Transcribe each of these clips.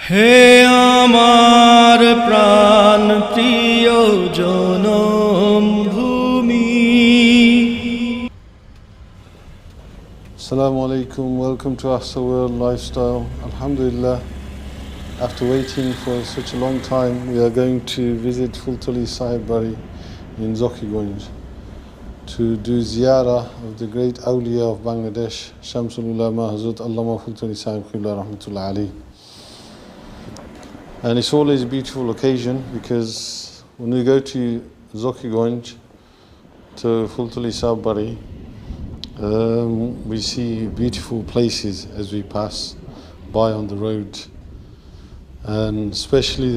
হে আমার প্রাণ প্রিয় জনম ভূমি। Assalamu alaikum, welcome to AHSA World Lifestyle. Alhamdulillah, after waiting for such a long time, we are going to visit Fultali Sahib Bari in Zokigunj to do ziyarah of the great awliya of Bangladesh, Shamsul Ulama Hazrat Allama Fultali Sahib Qibla Rahmatullah Ali. And it's always a beautiful occasion because when we go to Zokigunj, to Fultali Sahib Bari, we see beautiful places as we pass by on the road, and especially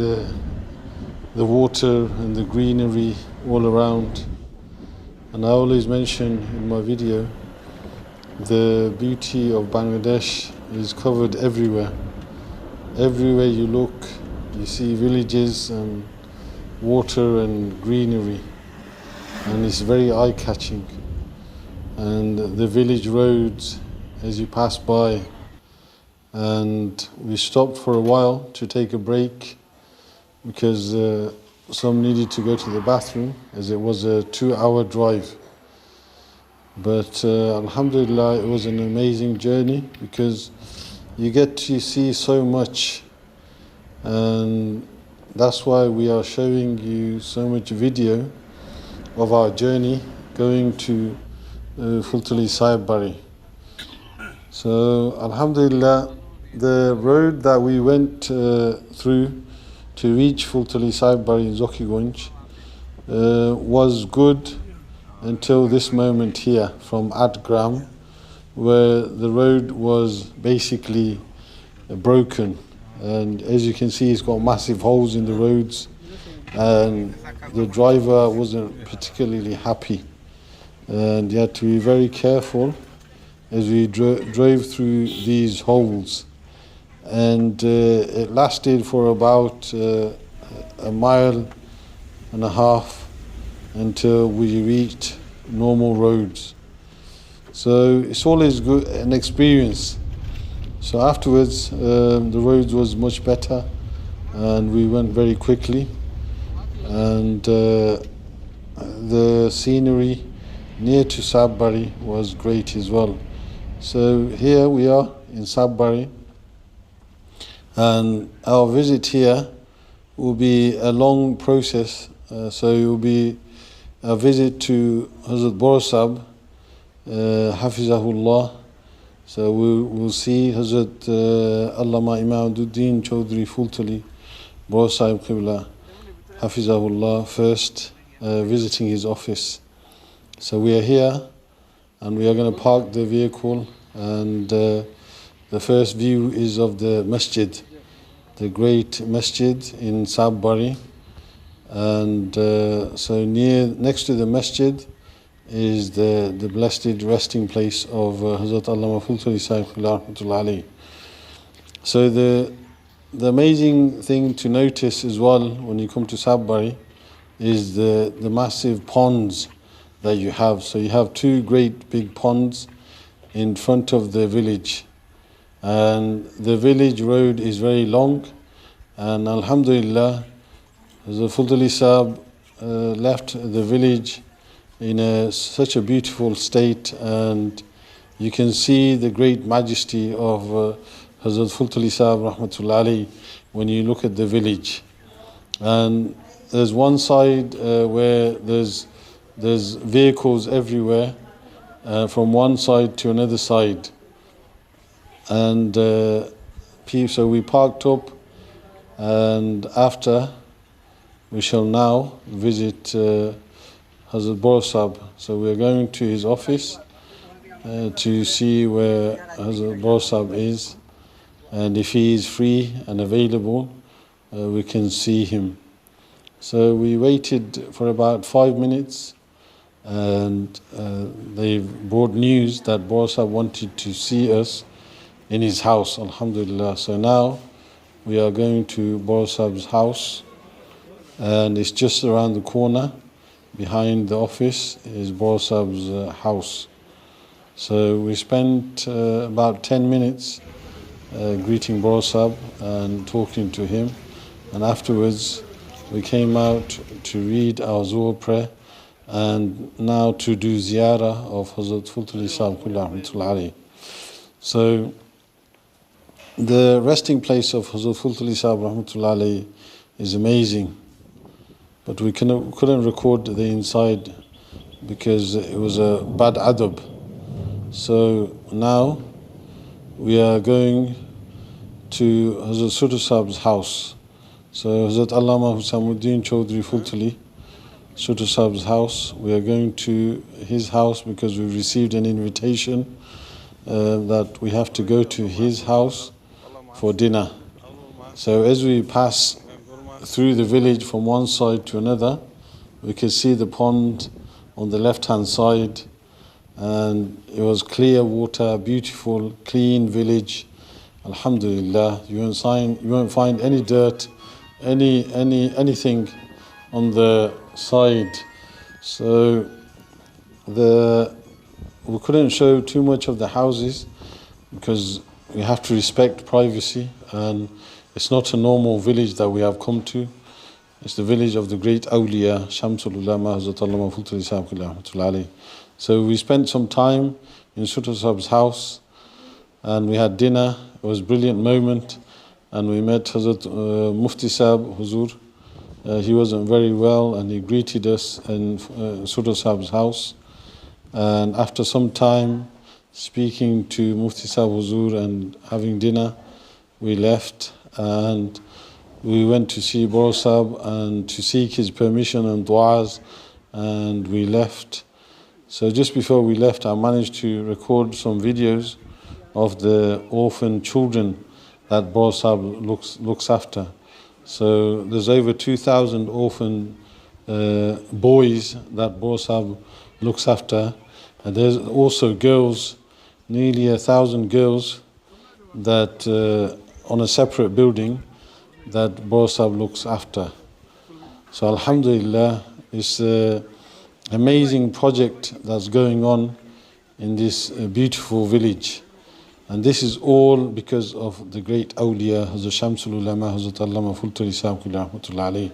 the water and the greenery all around. And I always mention in my video, the beauty of Bangladesh is covered everywhere. Everywhere you look, you see villages and water and greenery, and it's very eye-catching. And the village roads as you pass by, and we stopped for a while to take a break because some needed to go to the bathroom as it was a 2-hour drive. But alhamdulillah, it was an amazing journey because you get to see so much, and that's why we are showing you so much video of our journey going to Fultali Sahib Bari. So alhamdulillah, the road that we went through to reach Fultali Sahib Bari in Zokigunj was good until this moment here from Adgram, where the road was basically broken, and as you can see it's got massive holes in the roads, and the driver wasn't particularly happy. And you had to be very careful as we drove through these holes. And it lasted for about a mile and a half until we reached normal roads. So it's always good, an experience. So afterwards, the roads was much better, and we went very quickly. And the scenery near to Sahib Bari was great as well. So here we are in Sahib Bari, and our visit here will be a long process. So it will be a visit to Hazrat Borosab, Hafizahullah. So we'll see Hazrat Allama Imaduddin Chaudhry Fultali Borosab Qibla Hafizahullah first, visiting his office. So we are here, and we are going to park the vehicle, and the first view is of the masjid, the great masjid in Sahib Bari. And so next to the masjid is the blessed resting place of Hazrat Allama Fultali Sahib Rahmatullah Ali. So the amazing thing to notice as well when you come to Sahib Bari is the massive ponds that you have. So you have 2 great big ponds in front of the village, and the village road is very long, and alhamdulillah, the Fultali Sahib left the village in such a beautiful state, and you can see the great majesty of Hazrat Fultali Sahib Rahmatullah Ali when you look at the village. And there's one side where there's vehicles everywhere, from one side to another side, and so we parked up, and after we shall now visit Hazrat Borosab. So we're going to his office to see where Hazrat Borosab is, and if he is free and available, we can see him. So we waited for about 5 minutes, and they brought news that Borosab wanted to see us in his house, alhamdulillah. So now we are going to Borosab's house, and it's just around the corner. behind the office is Borsab's house. So we spent about 10 minutes greeting Borsab and talking to him, and afterwards we came out to read our Zuhr prayer and now to do ziyarah of Hazrat Fultali Sahib Rahmatullah alayhi. So the resting place of Hazrat Fultali Sahib Rahmatullah alayhi is amazing, but we couldn't record the inside because it was a bad adab. So now we are going to Hazrat Sudur Sahib's house. So Hazrat Allama Husamuddin Chaudhry Fultali, Sudur Sahib's house. We are going to his house because we received an invitation that we have to go to his house for dinner. So as we pass through the village from one side to another, we could see the pond on the left hand side, and it was clear water, beautiful, clean village. Alhamdulillah, you won't find any dirt, anything on the side. So we couldn't show too much of the houses because we have to respect privacy, and it's not a normal village that we have come to. It's the village of the great awliya, Shamsul Ulama, Hazrat Allama Fultali Sahib Rahmatullah alayhi. So we spent some time in Sutur Sahib's house and we had dinner. It was a brilliant moment, and we met Hazrat Mufti Sahib Huzur. He wasn't very well and he greeted us in Sutur Sahib's house. And after some time speaking to Mufti Sahib Huzur and having dinner, we left and we went to see Borsab and to seek his permission and du'as, and we left. So just before we left, I managed to record some videos of the orphan children that Borsab looks after. So there's over 2,000 orphan boys that Borsab looks after, and there's also girls, nearly 1,000 girls that on a separate building that Borsab looks after. So Alhamdulillah, it's an amazing project that's going on in this beautiful village. And this is all because of the great awliya, Hazrat Shamsul Ulama, Hazrat Allama Fultali Sahib Rahmatullah alayhi.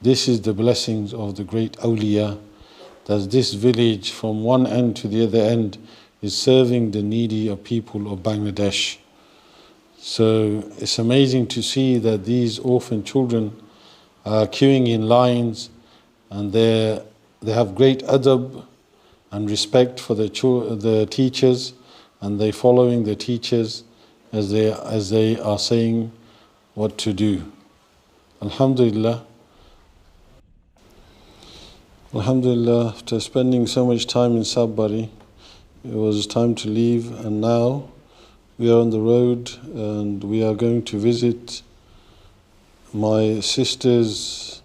This is the blessings of the great awliya, that this village from one end to the other end is serving the needy of people of Bangladesh. So it's amazing to see that these orphan children are queuing in lines, and they have great adab and respect for the teachers, and they're following the teachers as they are saying what to do. Alhamdulillah. Alhamdulillah, after spending so much time in Sabbari, it was time to leave, and now we are on the road and we are going to visit my sister's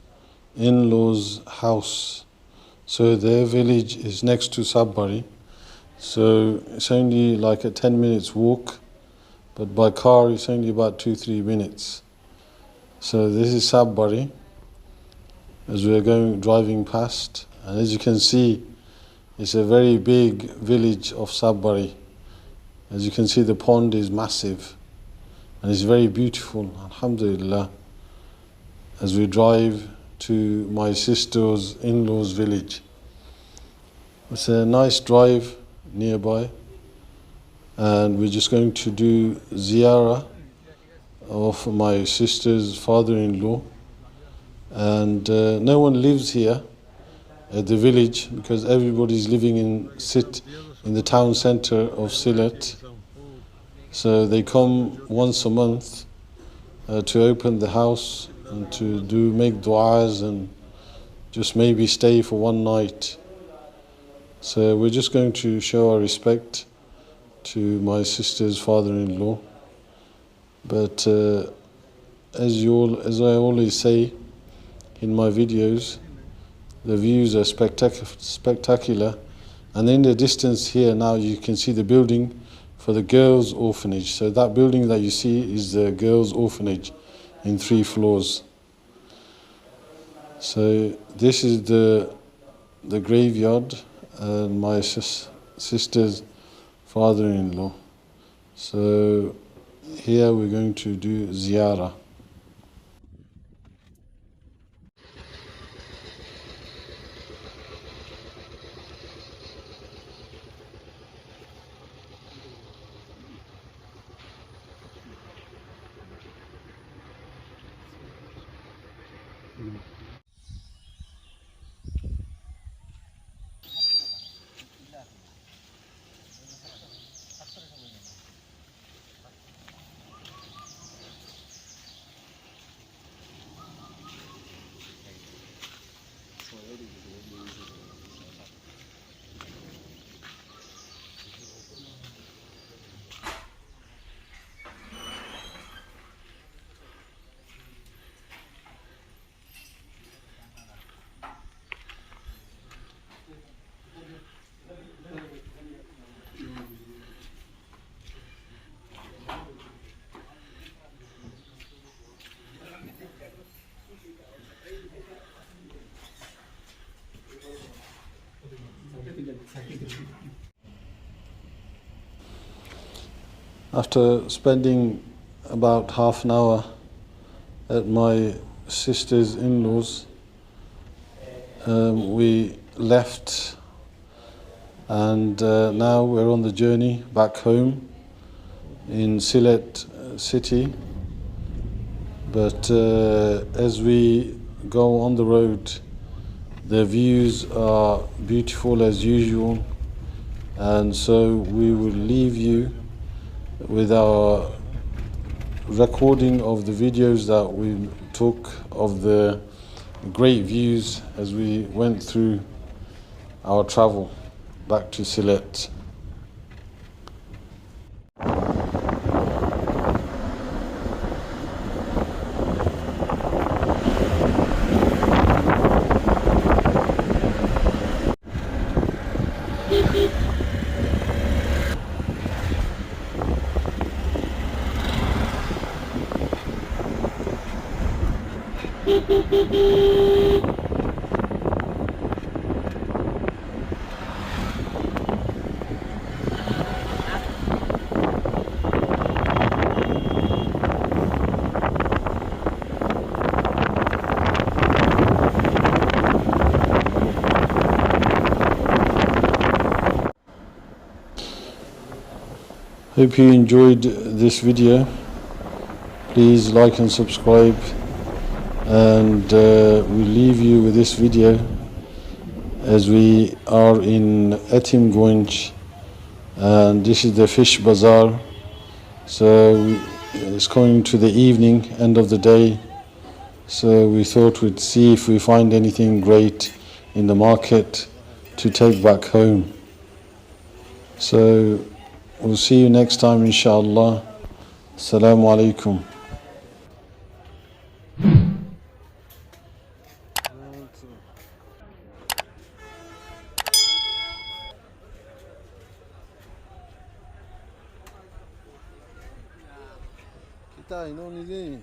in-laws' house. So their village is next to Sabbari. So it's only like a 10 minutes walk, but by car it's only about 2-3 minutes. So this is Sabbari as we are driving past, and as you can see, it's a very big village of Sabbari. As you can see, the pond is massive and it's very beautiful, alhamdulillah, as we drive to my sister's in-laws village. It's a nice drive nearby, and we're just going to do ziyarah of my sister's father-in-law, and no one lives here at the village because everybody's living in the town centre of Sylhet. So they come once a month to open the house and to make du'as and just maybe stay for one night. So we're just going to show our respect to my sister's father-in-law. But as I always say in my videos, the views are spectacular. And in the distance here now you can see the building for the girls' orphanage. So that building that you see is the girls' orphanage in 3 floors. So this is the the graveyard and my sister's father-in-law. So here we're going to do ziyarah. After spending about half an hour at my sister's in-laws, we left, and now we're on the journey back home in Sylhet city. But as we go on the road, the views are beautiful as usual, and so we will leave you with our recording of the videos that we took of the great views as we went through our travel back to Sylhet. Hope you enjoyed this video. Please like and subscribe, and we leave you with this video as we are in Etim Gunj, and this is the fish bazaar. So it's coming to the evening, end of the day, so we thought we'd see if we find anything great in the market to take back home. So we'll see you next time, inshallah. Assalamu alaikum. Kita ini